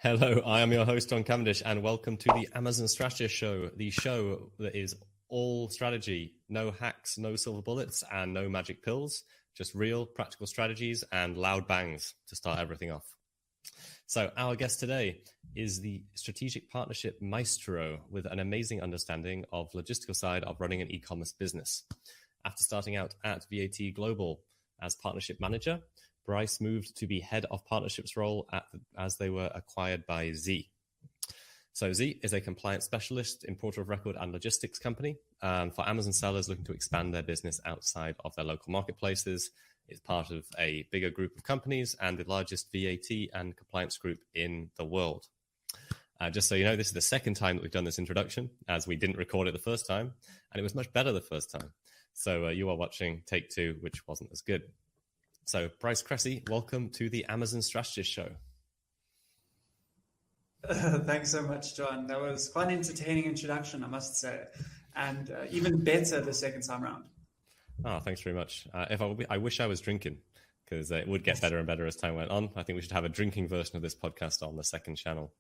Hello, I am your host, John Cavendish, and welcome to the Amazon Strategist Show, the show that is all strategy, no hacks, no silver bullets, and no magic pills, just real practical strategies and loud bangs to start everything off. So our guest today is the strategic partnership maestro with an amazing understanding of logistical side of running an e-commerce business. After starting out at VAT Global as partnership manager, Bryce moved to be head of partnerships role as they were acquired by Zee. So Zee is a compliance specialist, importer of record and logistics company for Amazon sellers looking to expand their business outside of their local marketplaces. It's part of a bigger group of companies and the largest VAT and compliance group in the world. Just so you know, this is the second time that we've done this introduction, as we didn't record it the first time, and it was much better the first time. So you are watching take two, which wasn't as good. So Bryce Cressy, welcome to the Amazon Strategist Show. Thanks so much, John. That was quite an entertaining introduction, I must say, and even better the second time around. Oh, thanks very much. I wish I was drinking, because it would get better and better as time went on. I think we should have a drinking version of this podcast on the second channel.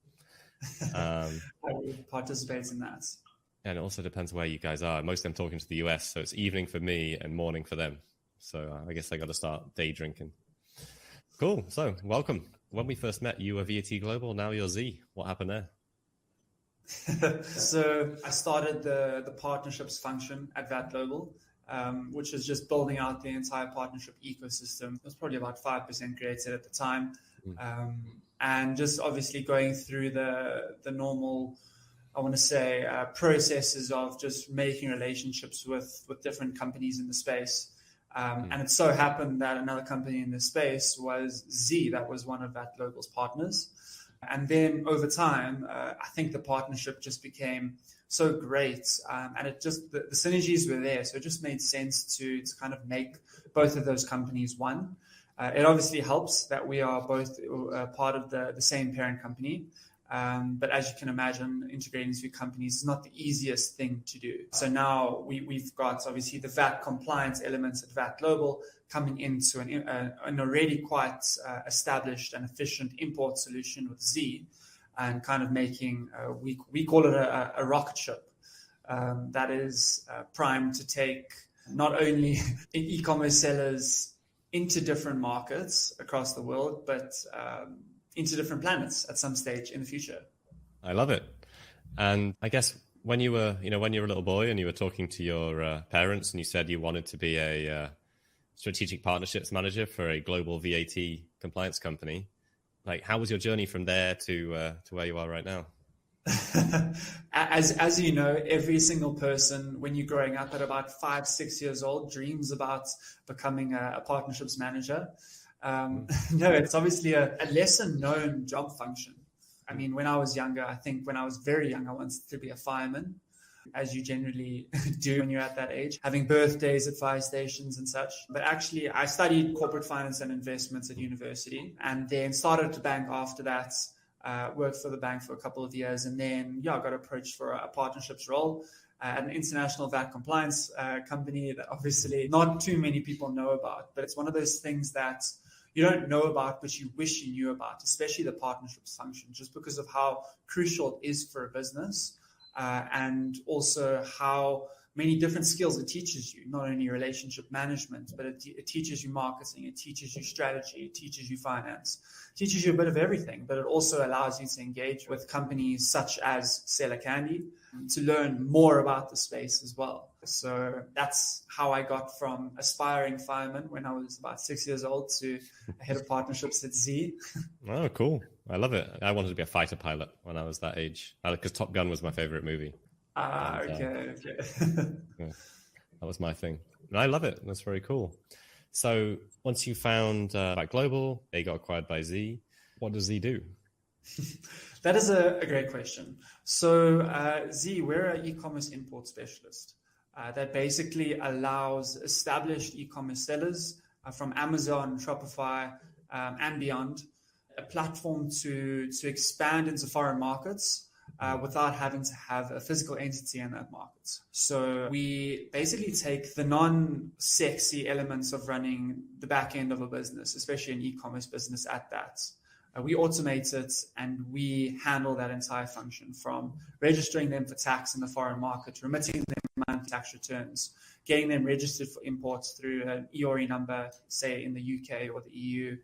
I would participate in that. And it also depends where you guys are. Most of them talking to the US, so it's evening for me and morning for them. So I guess I got to start day drinking. Cool. So welcome. When we first met, you were VAT Global. Now you're Zee. What happened there? So I started the partnerships function at VAT Global, which was just building out the entire partnership ecosystem. It was probably about 5% created at the time. And just obviously going through the normal, I want to say, processes of just making relationships with different companies in the space. And it so happened that another company in this space was Zee. That was one of VAT Global's partners. And then over time, I think the partnership just became so great. And it just, the synergies were there. So it just made sense to kind of make both of those companies one. It obviously helps that we are both part of the same parent company. But as you can imagine, integrating these two companies is not the easiest thing to do. So now we've got obviously the VAT compliance elements at VAT Global coming into an already quite established and efficient import solution with Zee, and kind of making, we call it a rocket ship that is primed to take not only e-commerce sellers into different markets across the world, but into different planets at some stage in the future. I love it. And I guess when you were a little boy and you were talking to your parents and you said you wanted to be a strategic partnerships manager for a global VAT compliance company, like how was your journey from there to where you are right now? As you know, every single person when you're growing up at about 5-6 years old dreams about becoming a partnerships manager. No, it's obviously a lesser known job function. I mean, when I was younger, I think when I was very young, I wanted to be a fireman, as you generally do when you're at that age, having birthdays at fire stations and such. But actually, I studied corporate finance and investments at university and then started at the bank after that, worked for the bank for a couple of years. And then, I got approached for a partnerships role at an international VAT compliance company that obviously not too many people know about. But it's one of those things that you don't know about, but you wish you knew about, especially the partnerships function, just because of how crucial it is for a business and also how many different skills it teaches you, not only relationship management, but it teaches you marketing, it teaches you strategy, it teaches you finance, it teaches you a bit of everything, but it also allows you to engage with companies such as Seller Candy to learn more about the space as well. So that's how I got from aspiring fireman when I was about 6 years old to head of partnerships at Zee. Oh, cool. I love it. I wanted to be a fighter pilot when I was that age because Top Gun was my favorite movie. Okay. Yeah, that was my thing. And I love it. That's very cool. So once you found VAT Global, they got acquired by Zee. What does Zee do? That is a great question. So Zee, we're an e-commerce import specialist that basically allows established e-commerce sellers from Amazon, Shopify, and beyond, a platform to expand into foreign markets without having to have a physical entity in that market. So we basically take the non-sexy elements of running the back end of a business, especially an e-commerce business at that, We automate it and we handle that entire function, from registering them for tax in the foreign market, remitting them monthly tax returns, getting them registered for imports through an EORI number, say in the UK or the EU,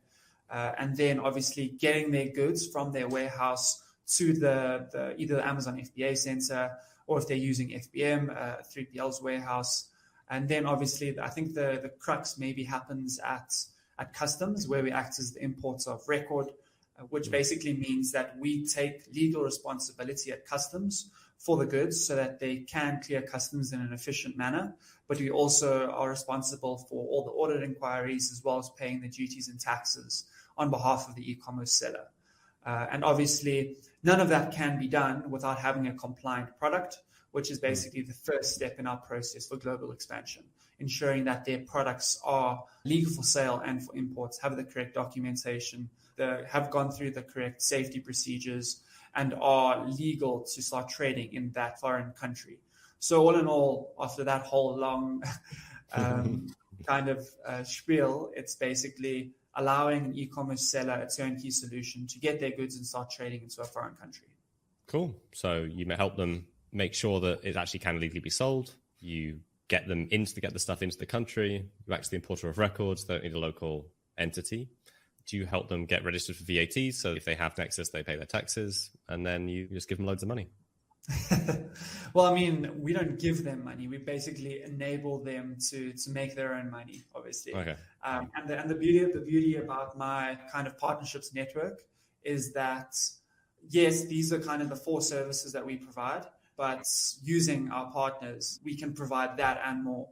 and then obviously getting their goods from their warehouse to the either the Amazon FBA center, or if they're using FBM, 3PL's warehouse. And then obviously, I think the crux maybe happens at customs, where we act as the importer of record, which basically means that we take legal responsibility at customs for the goods so that they can clear customs in an efficient manner. But we also are responsible for all the audit inquiries, as well as paying the duties and taxes on behalf of the e-commerce seller. And obviously, none of that can be done without having a compliant product, which is basically the first step in our process for global expansion, ensuring that their products are legal for sale and for imports, have the correct documentation, have gone through the correct safety procedures, and are legal to start trading in that foreign country. So all in all, after that whole long kind of spiel, it's basically allowing an e-commerce seller a turnkey solution to get their goods and start trading into a foreign country. Cool. So you may help them make sure that it actually can legally be sold. You get them to get the stuff into the country. You act as the importer of records. They don't need a local entity. Do you help them get registered for VAT? So if they have Nexus, they pay their taxes, and then you just give them loads of money. Well, I mean, we don't give them money. We basically enable them to make their own money, obviously. Okay. And the beauty about my kind of partnerships network is that, yes, these are kind of the 4 services that we provide, but using our partners, we can provide that and more,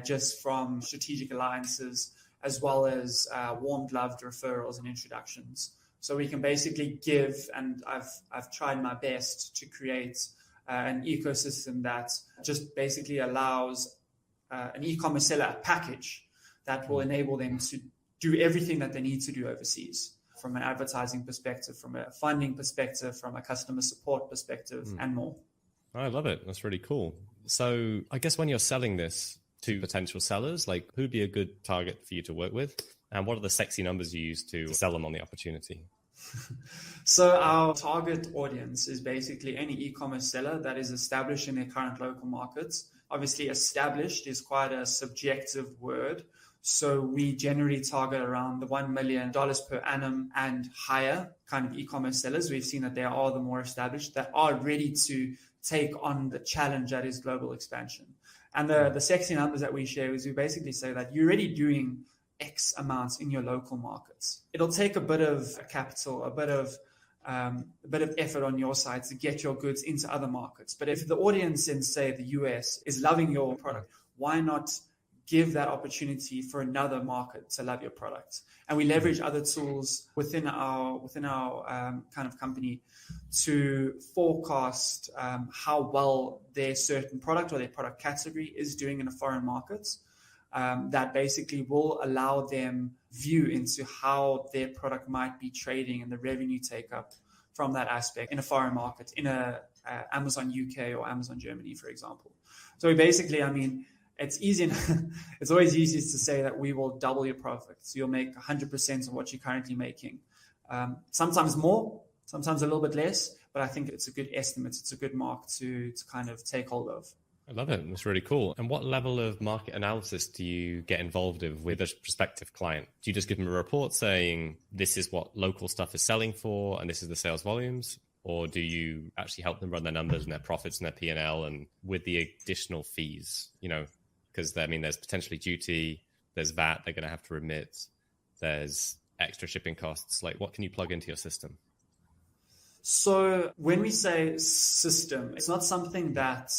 just from strategic alliances, as well as warm gloved referrals and introductions. So we can basically give, and I've tried my best to create an ecosystem that just basically allows an e-commerce seller a package that will enable them to do everything that they need to do overseas, from an advertising perspective, from a funding perspective, from a customer support perspective, and more. I love it. That's really cool. So I guess when you're selling this to potential sellers, like, who'd be a good target for you to work with? And what are the sexy numbers you use to sell them on the opportunity? So our target audience is basically any e-commerce seller that is established in their current local markets. Obviously, established is quite a subjective word. So we generally target around the $1 million per annum and higher kind of e-commerce sellers. We've seen that they are the more established, that are ready to take on the challenge that is global expansion. And the sexy numbers that we share is we basically say that you're already doing X amounts in your local markets. It'll take a bit of capital, a bit of effort on your side to get your goods into other markets. But if the audience in, say, the US is loving your product, why not give that opportunity for another market to love your product? And we leverage other tools within our kind of company to forecast how well their certain product or their product category is doing in a foreign market. That basically will allow them view into how their product might be trading and the revenue take up from that aspect in a foreign market, in a Amazon UK or Amazon Germany, for example. So we basically, I mean, it's easy. It's always easy to say that we will double your profits. You'll make 100% of what you're currently making. Sometimes more, sometimes a little bit less, but I think it's a good estimate. It's a good mark to kind of take hold of. I love it. That's really cool. And what level of market analysis do you get involved with a prospective client? Do you just give them a report saying this is what local stuff is selling for and this is the sales volumes? Or do you actually help them run their numbers and their profits and their P&L and with the additional fees? You know, because there's potentially duty, there's VAT they're going to have to remit, there's extra shipping costs. Like, what can you plug into your system? So when we say system, it's not something that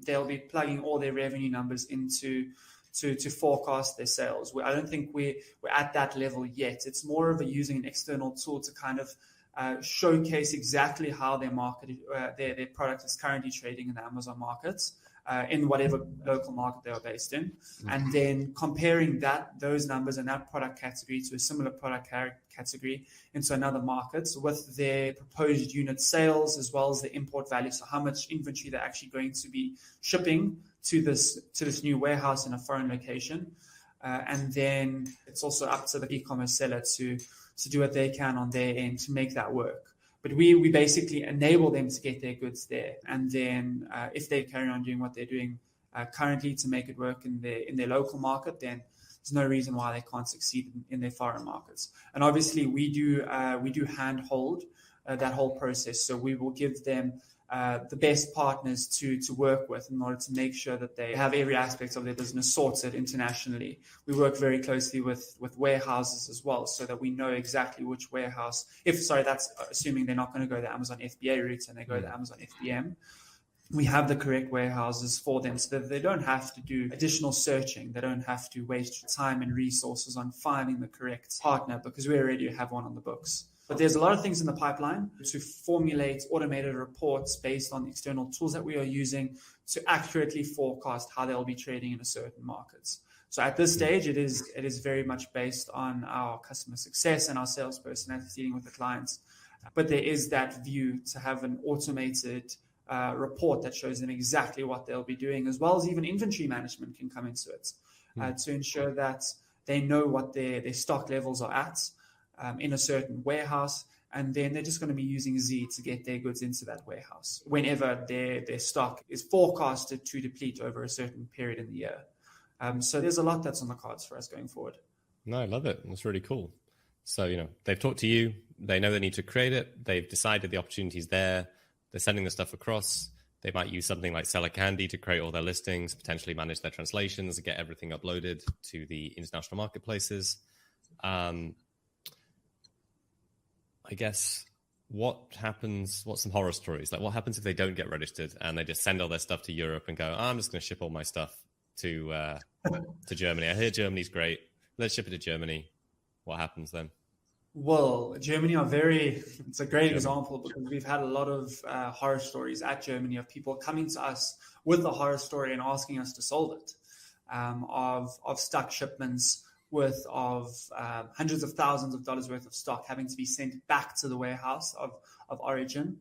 they'll be plugging all their revenue numbers into to forecast their sales. I don't think we're at that level yet. It's more of using an external tool to kind of showcase exactly how their market, their product is currently trading in the Amazon markets, in whatever local market they are based in, and then comparing those numbers and that product category to a similar product category into another market with their proposed unit sales as well as the import value. So how much inventory they're actually going to be shipping to this new warehouse in a foreign location. And then it's also up to the e-commerce seller to do what they can on their end to make that work. But we basically enable them to get their goods there. And then if they carry on doing what they're doing currently to make it work in their local market, then there's no reason why they can't succeed in their foreign markets. And obviously we do handhold that whole process. So we will give them the best partners to work with in order to make sure that they have every aspect of their business sorted internationally. We work very closely with warehouses as well, so that we know exactly which warehouse, that's assuming they're not going to go the Amazon FBA route and they go the Amazon FBM. We have the correct warehouses for them so that they don't have to do additional searching. They don't have to waste time and resources on finding the correct partner because we already have one on the books. But there's a lot of things in the pipeline to formulate automated reports based on external tools that we are using to accurately forecast how they'll be trading in a certain market. So at this stage, it is very much based on our customer success and our salesperson that's dealing with the clients. But there is that view to have an automated report that shows them exactly what they'll be doing, as well as even inventory management can come into it to ensure that they know what their stock levels are at in a certain warehouse, and then they're just going to be using Zee to get their goods into that warehouse whenever their stock is forecasted to deplete over a certain period in the year. So there's a lot that's on the cards for us going forward. No, I love it. That's really cool. So, they've talked to you, they know they need to create it, they've decided the opportunity's there, they're sending the stuff across. They might use something like Seller Candy to create all their listings, potentially manage their translations, and get everything uploaded to the international marketplaces. I guess what's some horror stories? Like what happens if they don't get registered and they just send all their stuff to Europe and go, I'm just going to ship all my stuff to Germany. I hear Germany's great. Let's ship it to Germany. What happens then? Well, Germany it's a great example because we've had a lot of horror stories at Germany of people coming to us with a horror story and asking us to solve it, of stuck shipments of hundreds of thousands of dollars worth of stock having to be sent back to the warehouse of origin,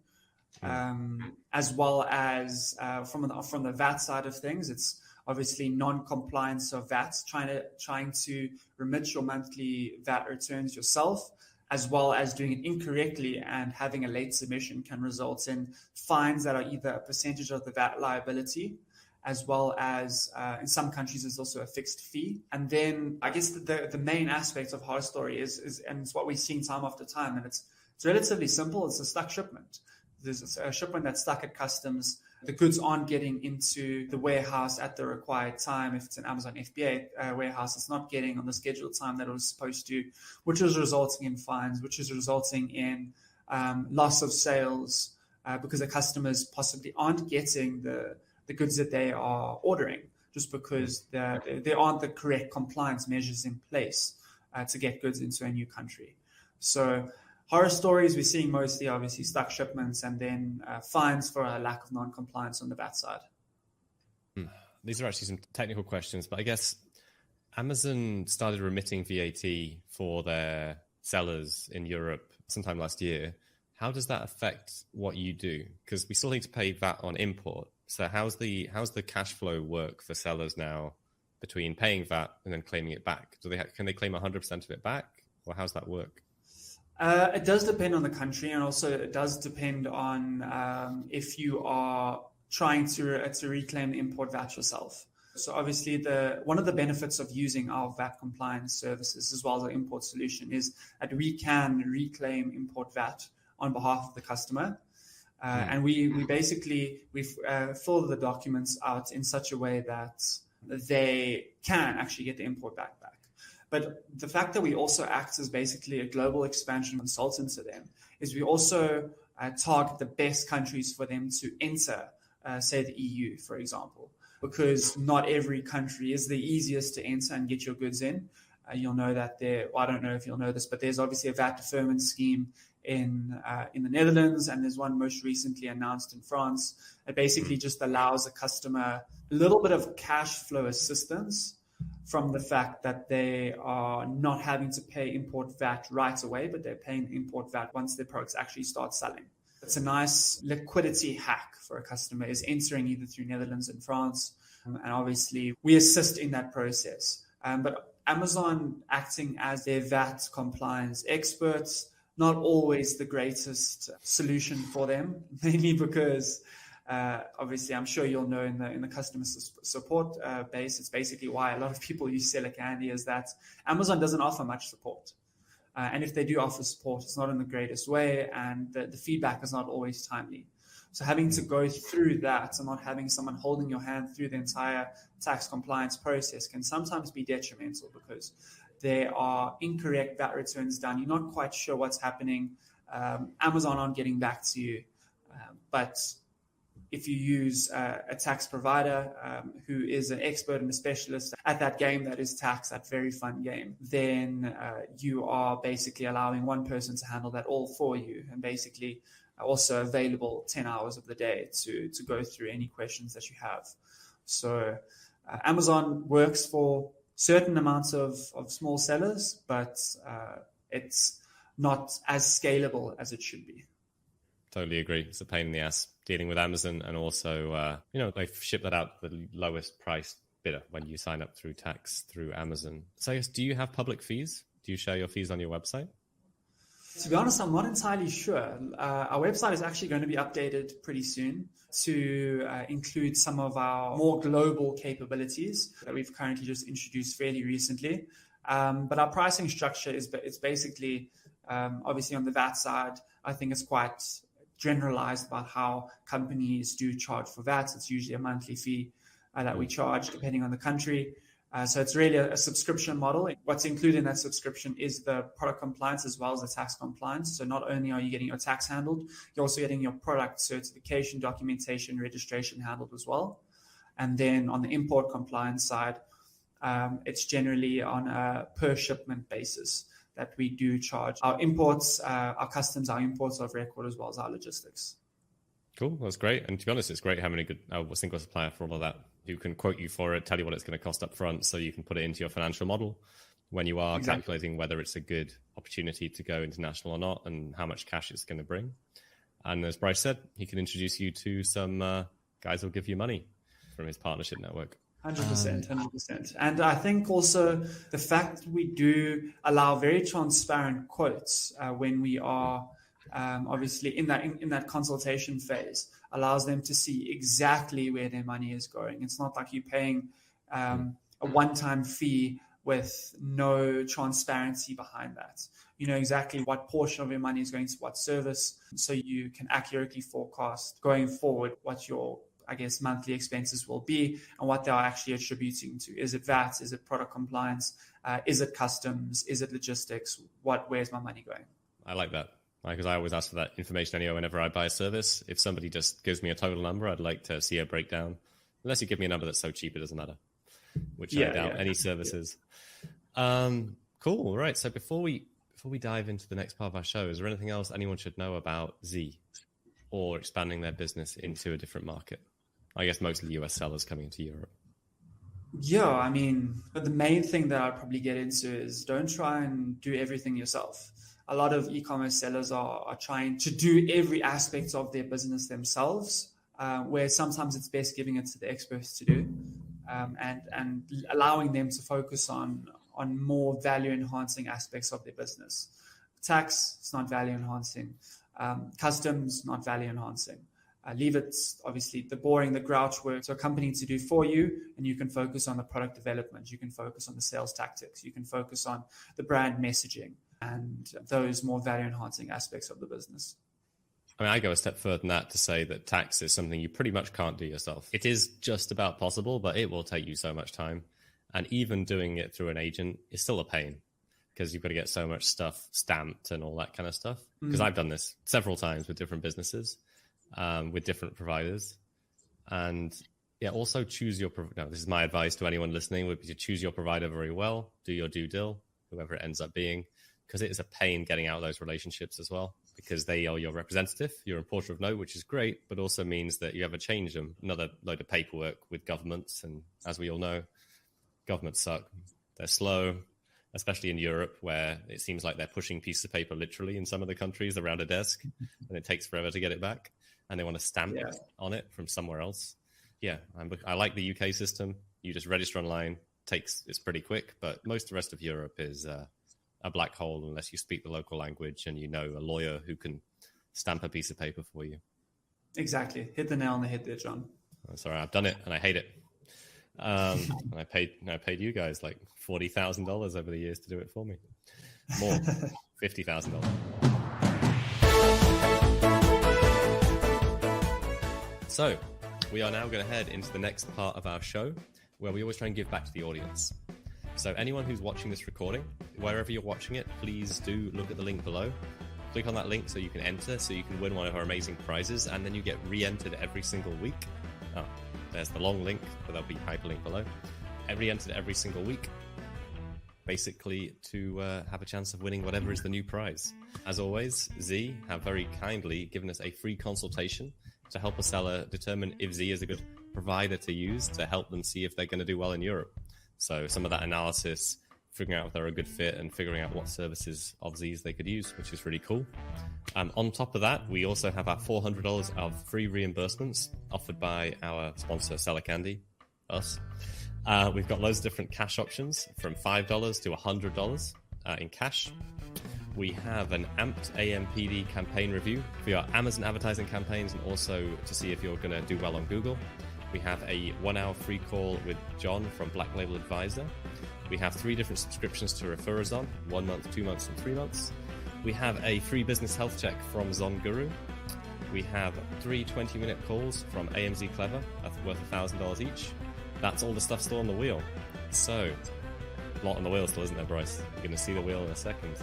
as well as from the VAT side of things. It's obviously non-compliance of VAT, trying to remit your monthly VAT returns yourself, as well as doing it incorrectly and having a late submission can result in fines that are either a percentage of the VAT liability, as well as in some countries there's also a fixed fee. And then I guess the main aspect of horror story is and it's what we've seen time after time, and it's relatively simple. It's a stuck shipment. There's a shipment that's stuck at customs. The goods aren't getting into the warehouse at the required time. If it's an Amazon FBA warehouse, it's not getting on the scheduled time that it was supposed to, which is resulting in fines, which is resulting in loss of sales because the customers possibly aren't getting the goods that they are ordering just because there aren't the correct compliance measures in place to get goods into a new country. So horror stories we're seeing mostly obviously stuck shipments and then fines for a lack of non-compliance on the VAT side. These are actually some technical questions, but I guess Amazon started remitting VAT for their sellers in Europe sometime last year. How does that affect what you do? Because we still need to pay VAT on import. So how's the cash flow work for sellers now between paying VAT and then claiming it back? Can they claim 100% of it back, or how's that work? It does depend on the country, and also it does depend on if you are trying to reclaim the import VAT yourself. So obviously one of the benefits of using our VAT compliance services as well as our import solution is that we can reclaim import VAT on behalf of the customer. And we fill the documents out in such a way that they can actually get the import back. But the fact that we also act as basically a global expansion consultant to them is we also target the best countries for them to enter, say the EU, for example, because not every country is the easiest to enter and get your goods in. You'll know that I don't know if you'll know this, but there's obviously a VAT deferment scheme in the Netherlands, and there's one most recently announced in France. It basically just allows a customer a little bit of cash flow assistance from the fact that they are not having to pay import VAT right away, but they're paying import VAT once their products actually start selling. It's a nice liquidity hack for a customer is entering either through Netherlands and France. And obviously we assist in that process But Amazon acting as their VAT compliance experts, not always the greatest solution for them, mainly because obviously, I'm sure you'll know in the customer support base, it's basically why a lot of people use Seller Candy is that Amazon doesn't offer much support. And if they do offer support, it's not in the greatest way, and the feedback is not always timely. So having to go through that and not having someone holding your hand through the entire tax compliance process can sometimes be detrimental because there are incorrect VAT returns done. You're not quite sure what's happening. Amazon aren't getting back to you. But if you use a tax provider who is an expert and a specialist at that game that is tax, that very fun game, then you are basically allowing one person to handle that all for you, and basically also available 10 hours of the day to go through any questions that you have. So Amazon works for certain amounts of small sellers, but it's not as scalable as it should be. Totally agree. It's a pain in the ass dealing with Amazon, and also, they ship that out to the lowest price bidder when you sign up through tax through Amazon. So I guess, do you have public fees? Do you share your fees on your website? To be honest, I'm not entirely sure. Our website is actually going to be updated pretty soon to include some of our more global capabilities that we've currently just introduced fairly recently. But our pricing structure it's basically, obviously on the VAT side, I think it's quite generalized about how companies do charge for VAT. It's usually a monthly fee that we charge depending on the country. So it's really a subscription model. What's included in that subscription is the product compliance as well as the tax compliance. So not only are you getting your tax handled, you're also getting your product certification, documentation, registration handled as well. And then on the import compliance side, it's generally on a per shipment basis that we do charge our imports, our customs, our imports of record, as well as our logistics. Cool. That's great. And to be honest, it's great having a good single supplier for all of that, who can quote you for it, tell you what it's going to cost up front, so you can put it into your financial model when you are calculating whether it's a good opportunity to go international or not and how much cash it's going to bring. And as Bryce said, he can introduce you to some guys who will give you money from his partnership network. 100%. And I think also the fact that we do allow very transparent quotes when we are obviously in that consultation phase allows them to see exactly where their money is going. It's not like you're paying a one-time fee with no transparency behind that. You know exactly what portion of your money is going to what service, so you can accurately forecast going forward what your, I guess, monthly expenses will be and what they are actually attributing to. Is it VAT? Is it product compliance? Is it customs? Is it logistics? Where's my money going? I like that, because I always ask for that information anyway whenever I buy a service. If somebody just gives me a total number, I'd like to see a breakdown. Unless you give me a number that's so cheap it doesn't matter, which I doubt any services. Cool. Right. So before we dive into the next part of our show, is there anything else anyone should know about Zee or expanding their business into a different market? I guess mostly US sellers coming into Europe. Yeah, I mean, but the main thing that I'd probably get into is don't try and do everything yourself. A lot of e-commerce sellers are trying to do every aspect of their business themselves, where sometimes it's best giving it to the experts to do, and allowing them to focus on more value-enhancing aspects of their business. Tax, it's not value-enhancing. Customs, not value-enhancing. Leave it, obviously, the boring, the grouch work to a company to do for you, and you can focus on the product development. You can focus on the sales tactics. You can focus on the brand messaging and those more value-enhancing aspects of the business. I mean, I go a step further than that to say that tax is something you pretty much can't do yourself. It is just about possible, but it will take you so much time. And even doing it through an agent is still a pain, because you've got to get so much stuff stamped and all that kind of stuff. Because I've done this several times with different businesses, with different providers. And yeah, also choose your, this is my advice to anyone listening, would be to choose your provider very well, do your due dil, whoever it ends up being, because it is a pain getting out of those relationships as well, because they are your representative, you're a importer of note, which is great, but also means that you ever change them. Another load of paperwork with governments. And as we all know, governments suck. They're slow, especially in Europe, where it seems like they're pushing pieces of paper literally in some of the countries around a desk, and it takes forever to get it back. And they want to stamp on it from somewhere else. Yeah, I like the UK system. You just register online, it's pretty quick, but most of the rest of Europe is a black hole unless you speak the local language and you know a lawyer who can stamp a piece of paper for you. Exactly. Hit the nail on the head there, John. I'm sorry, I've done it and I hate it. And I paid you guys like $40,000 over the years to do it for me. More, $50,000. So we are now going to head into the next part of our show where we always try and give back to the audience. So anyone who's watching this recording, wherever you're watching it, please do look at the link below. Click on that link so you can enter, so you can win one of our amazing prizes, and then you get re-entered every single week. Oh, there's the long link, but there'll be hyperlink below. Re-entered every single week, basically to have a chance of winning whatever is the new prize. As always, Zee have very kindly given us a free consultation to help a seller determine if Zee is a good provider to use to help them see if they're going to do well in Europe. So some of that analysis, figuring out if they're a good fit and figuring out what services of Zee's they could use, which is really cool. On top of that, we also have our $400 of free reimbursements offered by our sponsor, Seller Candy, us. We've got loads of different cash options from $5 to $100 in cash. We have an amped AMPD campaign review for your Amazon advertising campaigns and also to see if you're going to do well on Google. We have a 1-hour free call with John from Black Label Advisor. We have 3 different subscriptions to refer us on, 1 month, 2 months, and 3 months. We have a free business health check from Zon Guru. We have 3 20-minute calls from AMZ Clever, that's worth $1,000 each. That's all the stuff still on the wheel. So, a lot on the wheel still, isn't there, Bryce? You're going to see the wheel in a second.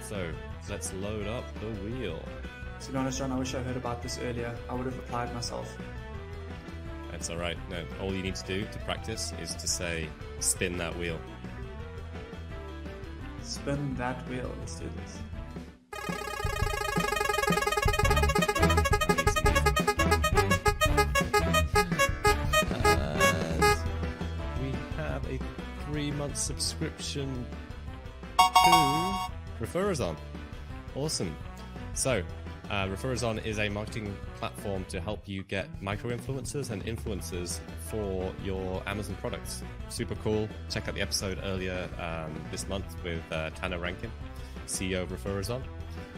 So, let's load up the wheel. To be honest, John, I wish I heard about this earlier. I would have applied myself. That's all right. No, all you need to do to practice is to say, spin that wheel. Spin that wheel. Let's do this. And we have a 3-month subscription to Refer Us On. Awesome. So, Refer Us On is a marketing platform to help you get micro-influencers and influencers for your Amazon products. Super cool. Check out the episode earlier this month with Tanner Rankin, CEO of Refer Us On.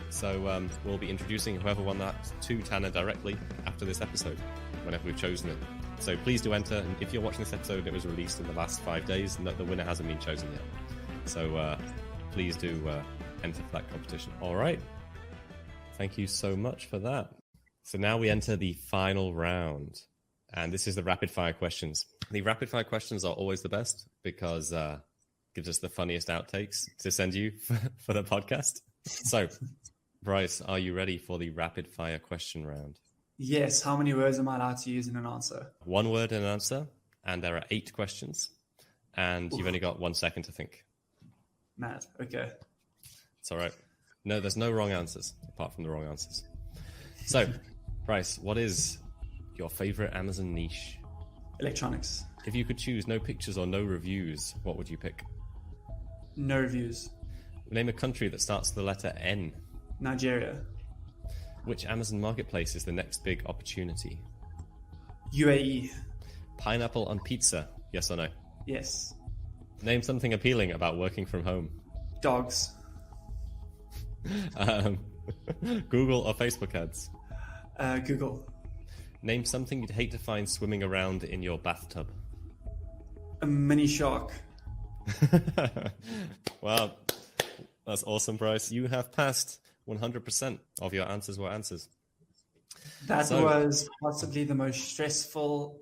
So we'll be introducing whoever won that to Tanner directly after this episode, whenever we've chosen it. So please do enter. And if you're watching this episode and it was released in the last 5 days, the winner hasn't been chosen yet. So please do enter for that competition. All right. Thank you so much for that. So now we enter the final round, and this is the rapid fire questions. The rapid fire questions are always the best because gives us the funniest outtakes to send you for the podcast. So, Bryce, are you ready for the rapid fire question round? Yes. How many words am I allowed to use in an answer? 1 word in an answer, and there are 8 questions, and you've only got 1 second to think. Mad. Okay. It's all right. No, there's no wrong answers, apart from the wrong answers. So, Bryce, what is your favorite Amazon niche? Electronics. If you could choose no pictures or no reviews, what would you pick? No reviews. Name a country that starts with the letter N. Nigeria. Which Amazon marketplace is the next big opportunity? UAE. Pineapple on pizza, yes or no? Yes. Name something appealing about working from home. Dogs. Google or Facebook ads? Google. Name something you'd hate to find swimming around in your bathtub. A mini shark. Wow, that's awesome, Bryce. You have passed 100% of your answers were answers. That was possibly the most stressful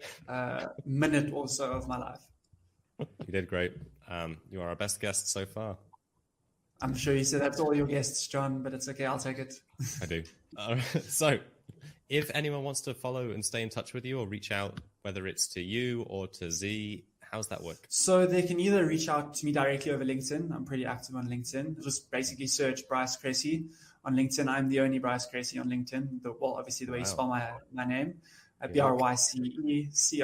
minute or so of my life. You did great. You are our best guest so far. I'm sure you said that's all your guests, John, but it's okay. I'll take it. I do. All right. So if anyone wants to follow and stay in touch with you or reach out, whether it's to you or to Zee, how's that work? So they can either reach out to me directly over LinkedIn. I'm pretty active on LinkedIn. Just basically search Bryce Cressy on LinkedIn. I'm the only Bryce Cressy on LinkedIn. Obviously the way you spell my name, BRYCECRESSY.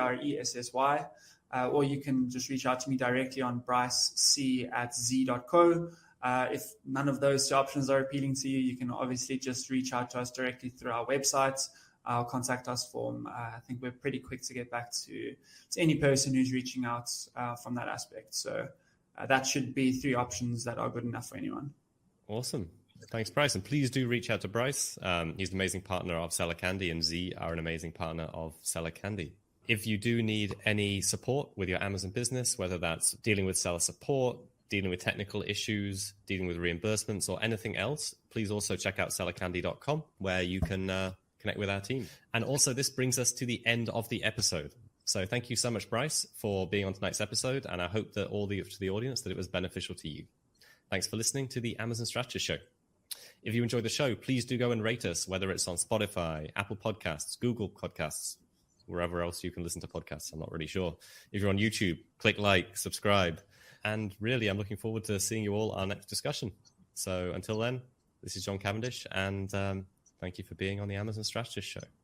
Or you can just reach out to me directly on brycec@zee.co. If none of those 2 options are appealing to you, you can obviously just reach out to us directly through our website. our contact us form. I think we're pretty quick to get back to any person who's reaching out from that aspect. So that should be 3 options that are good enough for anyone. Awesome. Thanks, Bryce. And please do reach out to Bryce. He's an amazing partner of Seller Candy, and Zee are an amazing partner of Seller Candy. If you do need any support with your Amazon business, whether that's dealing with seller support, dealing with technical issues, dealing with reimbursements, or anything else, please also check out sellercandy.com, where you can connect with our team. And also, this brings us to the end of the episode. So thank you so much, Bryce, for being on tonight's episode. And I hope that to the audience that it was beneficial to you. Thanks for listening to the Amazon Strategist Show. If you enjoyed the show, please do go and rate us, whether it's on Spotify, Apple Podcasts, Google Podcasts, wherever else you can listen to podcasts. I'm not really sure. If you're on YouTube, click like, subscribe. And really, I'm looking forward to seeing you all our next discussion. So until then, this is John Cavendish, and thank you for being on the Amazon Strategist Show.